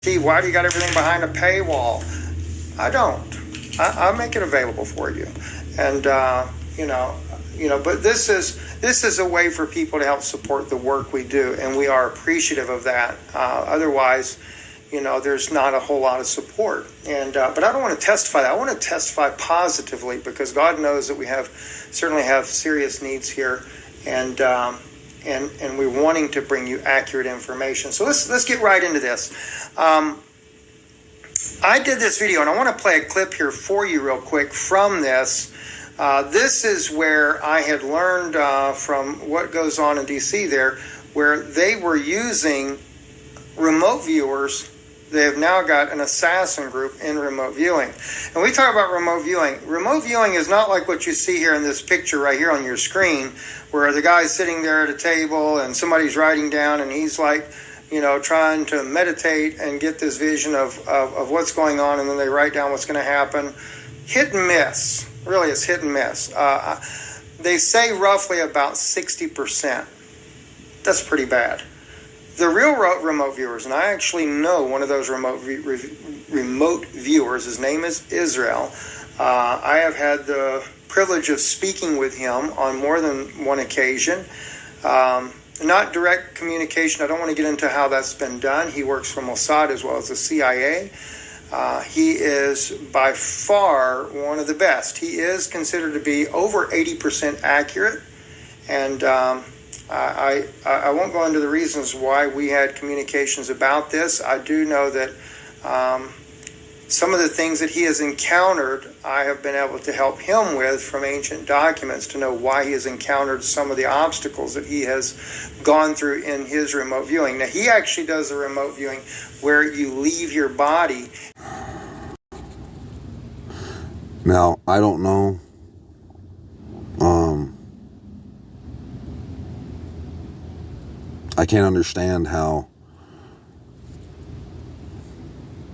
Steve, why do you got everything behind a paywall? I don't. I make it available for you. And, but this is a way for people to help support the work we do, and we are appreciative of that. Otherwise, there's not a whole lot of support. And but I don't want to testify that. I want to testify positively, because God knows that we certainly have serious needs here, and we're wanting to bring you accurate information. So let's get right into this. I did this video, and I want to play a clip here for you real quick from this. This is where I had learned from what goes on in DC there, where they were using remote viewers. They have now got an assassin group in remote viewing. And we talk about remote viewing. Remote viewing is not like what you see here in this picture right here on your screen, where the guy's sitting there at a table and somebody's writing down, and he's like, trying to meditate and get this vision of what's going on, and then they write down what's going to happen. Hit and miss. Really, it's hit and miss. They say roughly about 60%. That's pretty bad. The real remote viewers, and I actually know one of those remote viewers, his name is Israel. I have had the privilege of speaking with him on more than one occasion. Not direct communication. I don't want to get into how that's been done. He works for Mossad as well as the CIA. He is by far one of the best. He is considered to be over 80% accurate. And I won't go into the reasons why we had communications about this. I do know that some of the things that he has encountered, I have been able to help him with from ancient documents to know why he has encountered some of the obstacles that he has gone through in his remote viewing. Now, he actually does the remote viewing where you leave your body. Now, I don't know. I can't understand how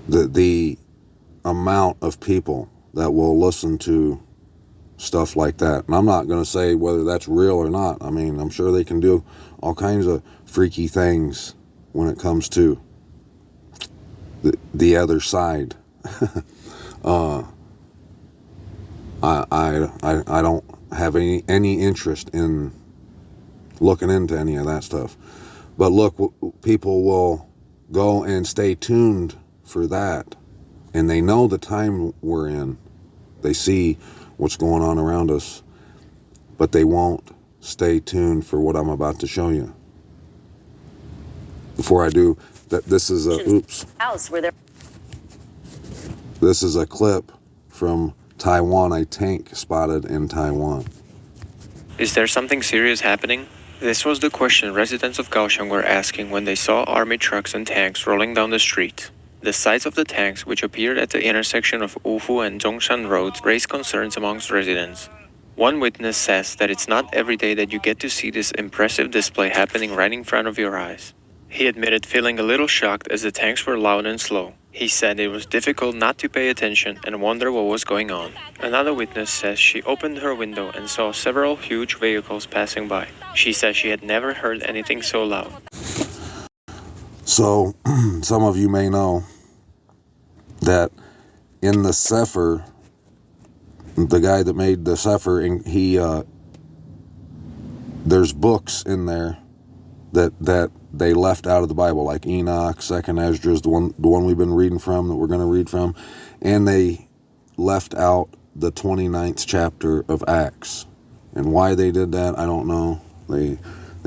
the amount of people that will listen to stuff like that. And I'm not going to say whether that's real or not. I mean, I'm sure they can do all kinds of freaky things when it comes to the other side. I don't have any interest in looking into any of that stuff. But look, people will go and stay tuned for that. And they know the time we're in. They see what's going on around us. But they won't stay tuned for what I'm about to show you. Before I do, this is this is a clip from Taiwan, a tank spotted in Taiwan. Is there something serious happening? This was the question residents of Kaohsiung were asking when they saw army trucks and tanks rolling down the street. The size of the tanks, which appeared at the intersection of Wufu and Zhongshan roads, raised concerns amongst residents. One witness says that it's not every day that you get to see this impressive display happening right in front of your eyes. He admitted feeling a little shocked as the tanks were loud and slow. He said it was difficult not to pay attention and wonder what was going on. Another witness says she opened her window and saw several huge vehicles passing by. She says she had never heard anything so loud. So, some of you may know that in the Sefer, the guy that made the Sefer, there's books in there that they left out of the Bible, like Enoch, 2nd Esdras, the one we've been reading from, that we're going to read from, and they left out the 29th chapter of Acts. And why they did that, I don't know. They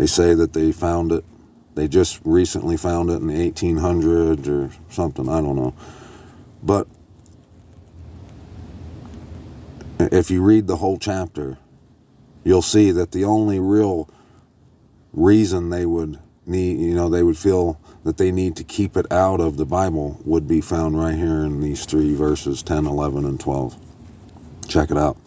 say that they found it. They just recently found it in the 1800s or something. I don't know. But if you read the whole chapter, you'll see that the only real reason they would they would feel that they need to keep it out of the Bible would be found right here in these three verses, 10, 11, and 12. Check it out.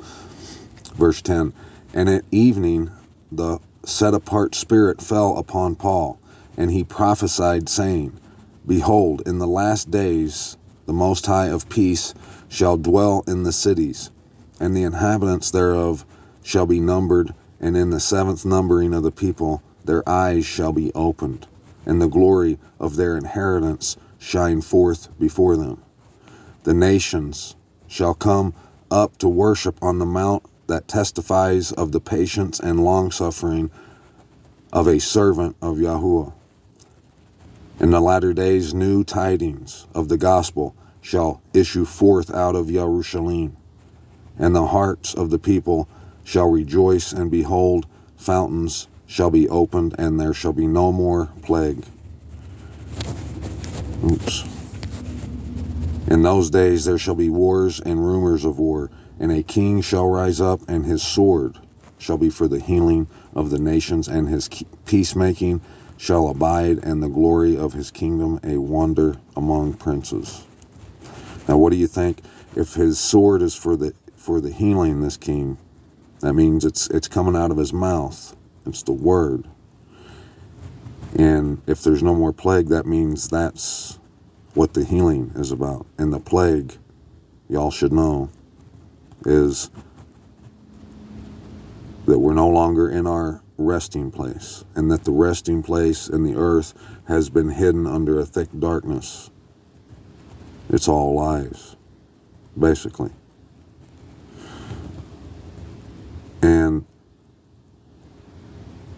Verse 10, and at evening the set-apart Spirit fell upon Paul, and he prophesied, saying, Behold, in the last days the Most High of peace shall dwell in the cities, and the inhabitants thereof shall be numbered, and in the seventh numbering of the people their eyes shall be opened, and the glory of their inheritance shine forth before them. The nations shall come up to worship on the mount that testifies of the patience and long-suffering of a servant of Yahuwah. In the latter days, new tidings of the gospel shall issue forth out of Jerusalem, and the hearts of the people shall rejoice, and behold, fountains shall be opened, and there shall be no more plague. In those days there shall be wars and rumors of war, and a king shall rise up, and his sword shall be for the healing of the nations, and his peacemaking shall abide, and the glory of his kingdom a wonder among princes. Now what do you think? If his sword is for the healing, this king, that means it's coming out of his mouth. It's the word. And if there's no more plague, that means that's what the healing is about. And the plague, y'all should know, is that we're no longer in our resting place, and that the resting place in the earth has been hidden under a thick darkness. It's all lies, basically. And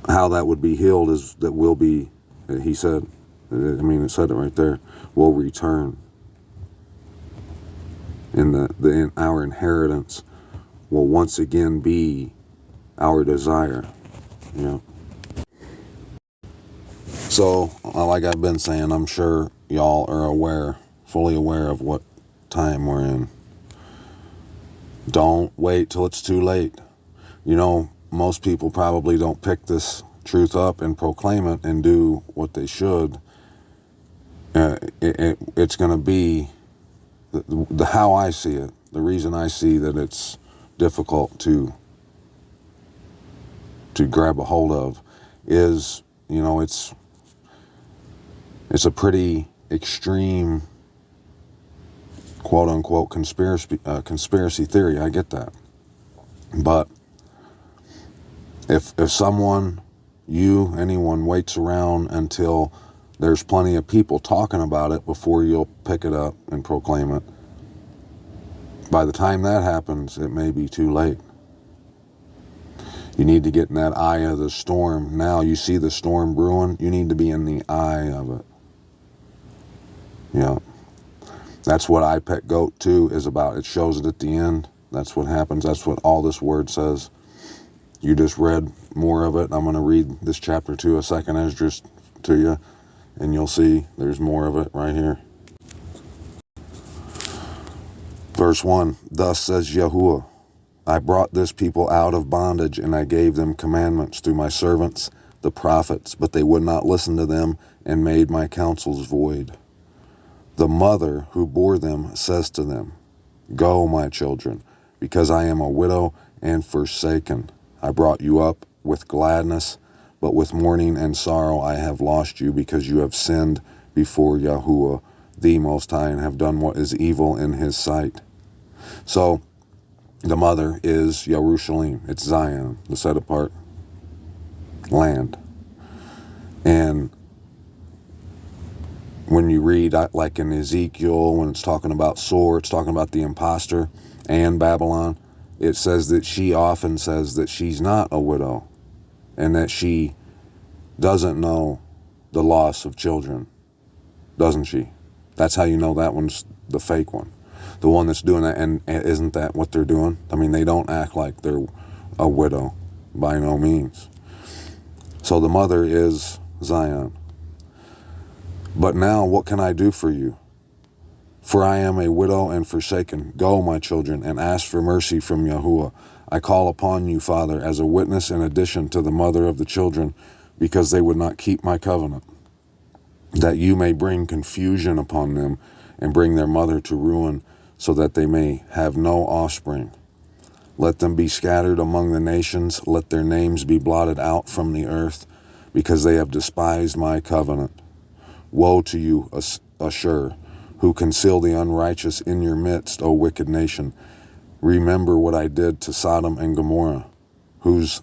how that would be healed is that we'll be, he said, it said it right there, we'll return. In our inheritance will once again be our desire. So, like I've been saying, I'm sure y'all are fully aware of what time we're in. Don't wait till it's too late. Most people probably don't pick this truth up and proclaim it and do what they should. It's going to be the how I see it. The reason I see that it's difficult to grab a hold of is, it's a pretty extreme, quote unquote, conspiracy theory. I get that. But if someone, anyone waits around until there's plenty of people talking about it before you'll pick it up and proclaim it, by the time that happens, it may be too late. You need to get in that eye of the storm. Now you see the storm brewing, you need to be in the eye of it. That's what I Pet Goat 2 is about. It shows it at the end. That's what happens. That's what all this word says. You just read more of it. I'm going to read this chapter 2 of 2nd Esdras to you, and you'll see there's more of it right here. Verse 1, Thus says Yahuwah, I brought this people out of bondage, and I gave them commandments through my servants, the prophets, but they would not listen to them, and made my counsels void. The mother who bore them says to them, Go, my children, because I am a widow and forsaken. I brought you up with gladness, but with mourning and sorrow I have lost you, because you have sinned before Yahuwah, the Most High, and have done what is evil in his sight. So, the mother is Jerusalem. It's Zion, the set-apart land. And when you read, like in Ezekiel, when it's talking about Sor, it's talking about the imposter and Babylon, it says that she often says that she's not a widow and that she doesn't know the loss of children, doesn't she? That's how you know that one's the fake one. The one that's doing that, and isn't that what they're doing? They don't act like they're a widow, by no means. So the mother is Zion. But now what can I do for you? For I am a widow and forsaken. Go, my children, and ask for mercy from Yahuwah. I call upon you, Father, as a witness in addition to the mother of the children, because they would not keep my covenant, that you may bring confusion upon them and bring their mother to ruin, so that they may have no offspring. Let them be scattered among the nations. Let their names be blotted out from the earth, because they have despised my covenant. Woe to you, Ashur, who conceal the unrighteous in your midst, O wicked nation. Remember what I did to Sodom and Gomorrah, whose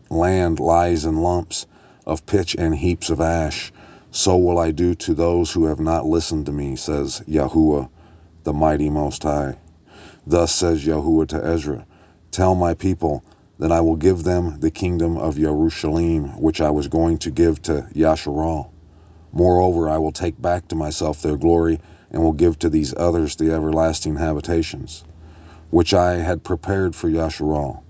land lies in lumps of pitch and heaps of ash. So will I do to those who have not listened to me, says Yahuwah, the mighty Most High. Thus says Yahuwah to Ezra, tell my people that I will give them the kingdom of Jerusalem, which I was going to give to Yasharal. Moreover, I will take back to myself their glory, and will give to these others the everlasting habitations, which I had prepared for Yasharal.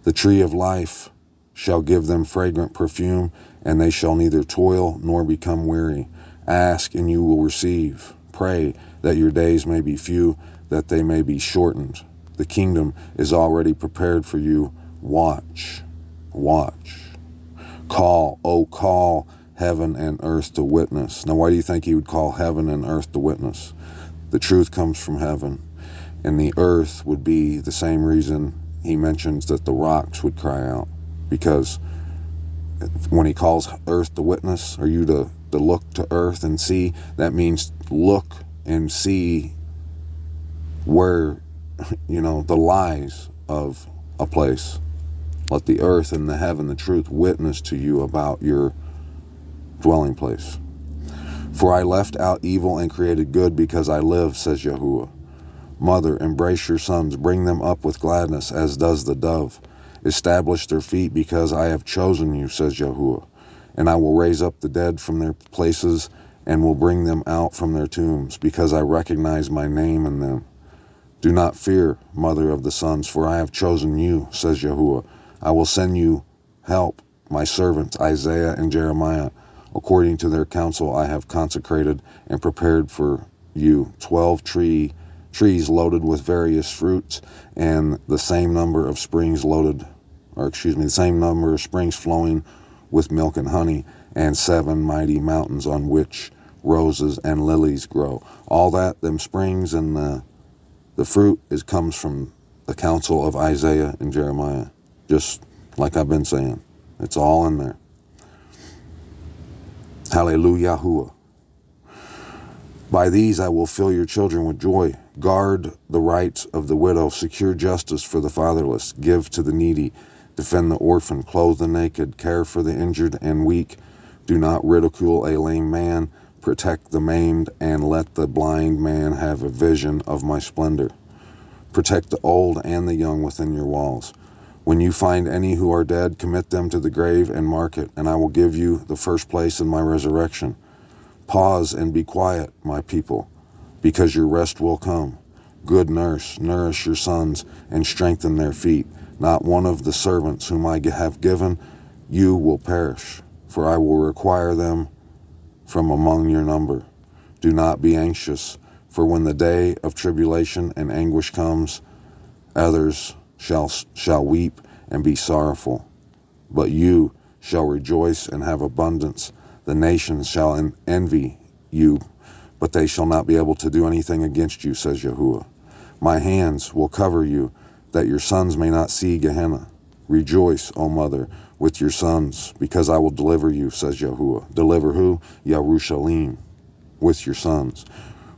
The tree of life shall give them fragrant perfume, and they shall neither toil nor become weary. Ask, and you will receive. Pray, that your days may be few, that they may be shortened. The kingdom is already prepared for you. Watch, watch. Call, oh call heaven and earth to witness. Now, why do you think he would call heaven and earth to witness? The truth comes from heaven, and the earth would be the same reason he mentions that the rocks would cry out. Because when he calls earth to witness, or you to look to earth and see, that means look and see where, the lies of a place. Let the earth and the heaven, the truth, witness to you about your dwelling place. For I left out evil and created good because I live, says Yahuwah. Mother, embrace your sons, bring them up with gladness, as does the dove. Establish their feet, because I have chosen you, says Yahuwah. And I will raise up the dead from their places, and will bring them out from their tombs, because I recognize my name in them. Do not fear, mother of the sons, for I have chosen you, says Yahuwah. I will send you help, my servants Isaiah and Jeremiah. According to their counsel I have consecrated and prepared for you 12 trees loaded with various fruits, and the same number of springs flowing with milk and honey, and 7 mighty mountains on which roses and lilies grow. All that, them springs and the fruit, comes from the counsel of Isaiah and Jeremiah. Just like I've been saying. It's all in there. Hallelujah. By these I will fill your children with joy. Guard the rights of the widow. Secure justice for the fatherless. Give to the needy. Defend the orphan. Clothe the naked. Care for the injured and weak. Do not ridicule a lame man. Protect the maimed, and let the blind man have a vision of my splendor. Protect the old and the young within your walls. When you find any who are dead, commit them to the grave and mark it, and I will give you the first place in my resurrection. Pause and be quiet, my people, because your rest will come. Good nurse, nourish your sons and strengthen their feet. Not one of the servants whom I have given you will perish, for I will require them from among your number. Do not be anxious, for when the day of tribulation and anguish comes, others shall weep and be sorrowful, but you shall rejoice and have abundance. The nations shall envy you, but they shall not be able to do anything against you, says Yahuwah. My hands will cover you, that your sons may not see Gehenna. Rejoice, O mother, with your sons, because I will deliver you, says Yahuwah. Deliver who? Yerushalayim, with your sons.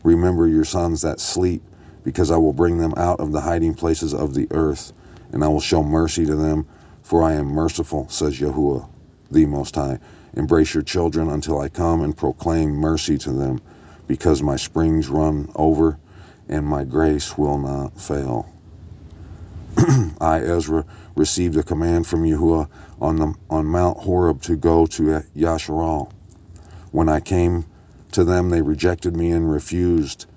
Remember your sons that sleep, because I will bring them out of the hiding places of the earth, and I will show mercy to them, for I am merciful, says Yahuwah, the Most High. Embrace your children until I come and proclaim mercy to them, because my springs run over, and my grace will not fail. I, Ezra, received a command from Yahuwah on Mount Horeb to go to Yasharal. When I came to them, they rejected me and refused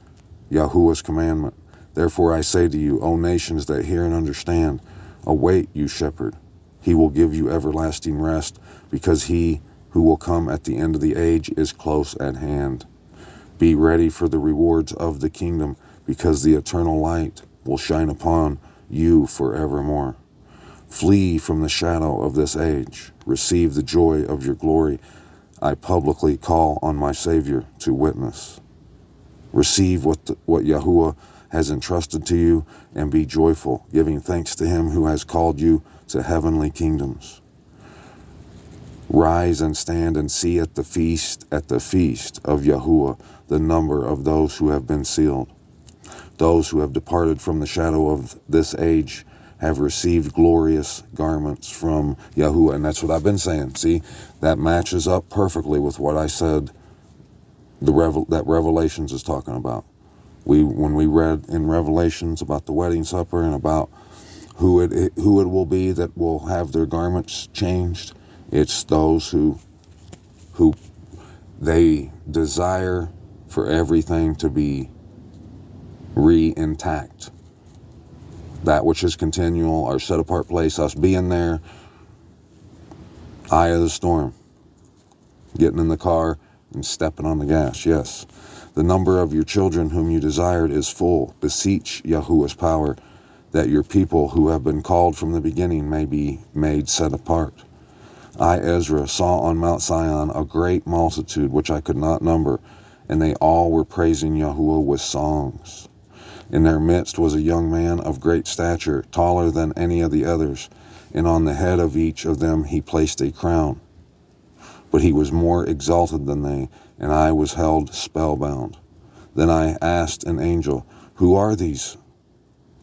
Yahuwah's commandment. Therefore I say to you, O nations that hear and understand, await, you shepherd. He will give you everlasting rest, because he who will come at the end of the age is close at hand. Be ready for the rewards of the kingdom, because the eternal light will shine upon you forevermore. Flee from the shadow of this age. Receive the joy of your glory. I publicly call on my Savior to witness. Receive what Yahuwah has entrusted to you, and be joyful, giving thanks to him who has called you to heavenly kingdoms. Rise and stand and see at the feast of Yahuwah the number of those who have been sealed. Those who have departed from the shadow of this age have received glorious garments from Yahuwah. And that's what I've been saying. See, that matches up perfectly with what I said that Revelations is talking about. When we read in Revelations about the wedding supper and about who it will be that will have their garments changed, it's those who they desire for everything to be re-intact. That which is continual, our set-apart place, us being there, eye of the storm, getting in the car and stepping on the gas, yes. The number of your children whom you desired is full. Beseech Yahuwah's power, that your people who have been called from the beginning may be made set apart. I, Ezra, saw on Mount Sion a great multitude which I could not number, and they all were praising Yahuwah with songs. In their midst was a young man of great stature, taller than any of the others, and on the head of each of them he placed a crown. But he was more exalted than they, and I was held spellbound. Then I asked an angel, Who are these,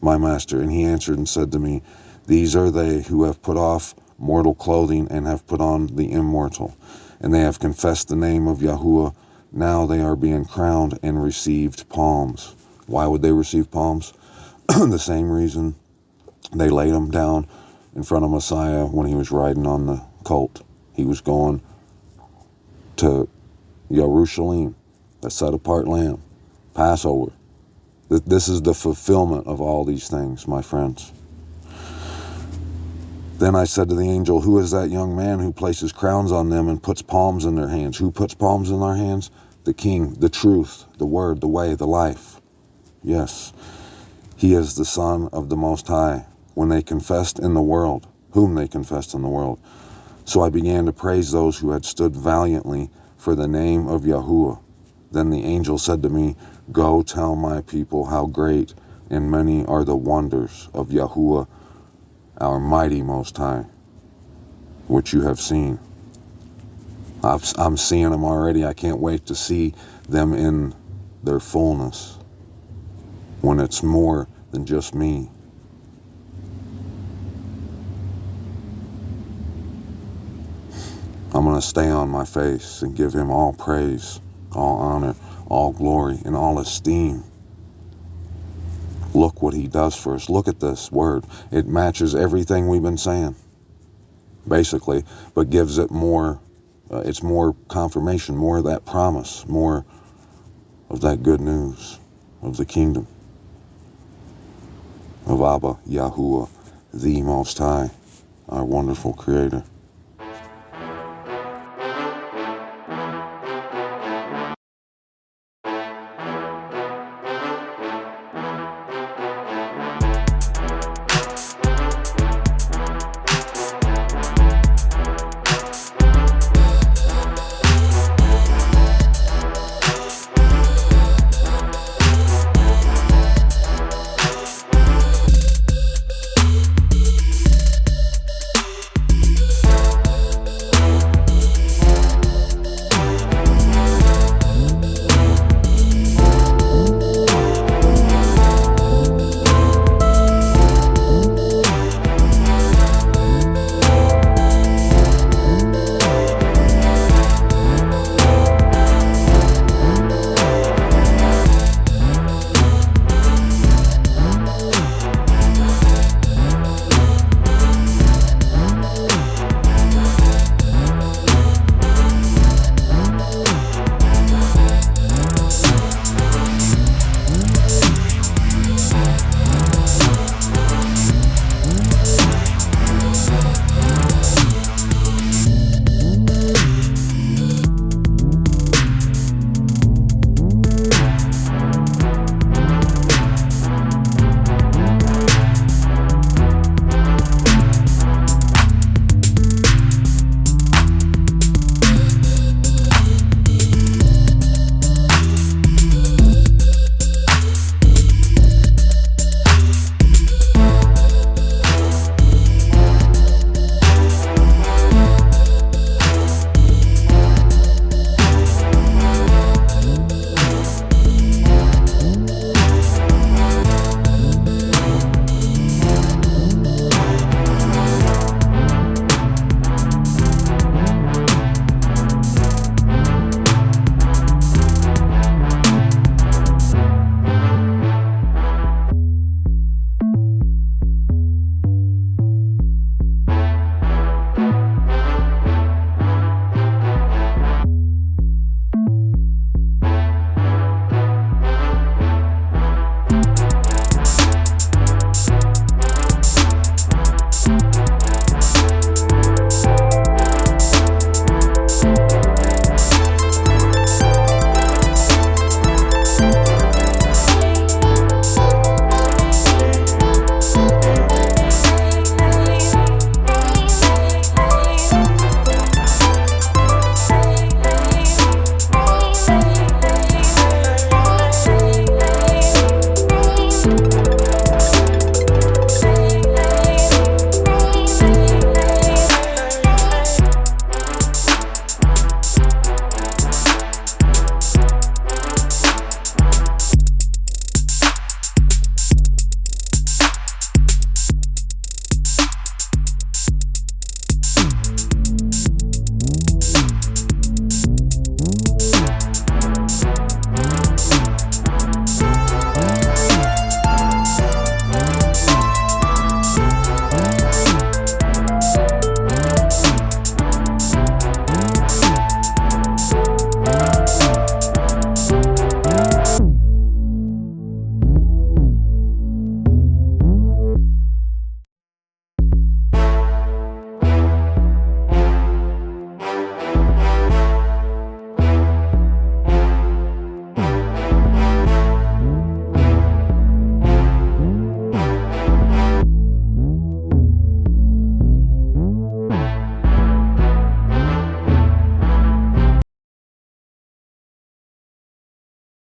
my master? And he answered and said to me, These are they who have put off mortal clothing and have put on the immortal. And they have confessed the name of Yahuwah. Now they are being crowned and received palms. Why would they receive palms? The same reason they laid him down in front of Messiah when he was riding on the colt. He was going to Jerusalem, the set-apart lamb, Passover. This is the fulfillment of all these things, my friends. Then I said to the angel, Who is that young man who places crowns on them and puts palms in their hands? Who puts palms in their hands? The King, the truth, the word, the way, the life. Yes, he is the Son of the Most High, when they confessed in the world, whom they confessed in the world. So I began to praise those who had stood valiantly for the name of Yahuwah. Then the angel said to me, Go tell my people how great and many are the wonders of Yahuwah, our mighty Most High, which you have seen. I'm seeing them already. I can't wait to see them in their fullness, when it's more than just me. I'm going to stay on my face and give him all praise, all honor, all glory, and all esteem. Look what he does for us. Look at this word. It matches everything we've been saying, basically, but gives it more, it's more confirmation, more of that promise, more of that good news of the kingdom of Abba, Yahuwah, the Most High, our wonderful Creator.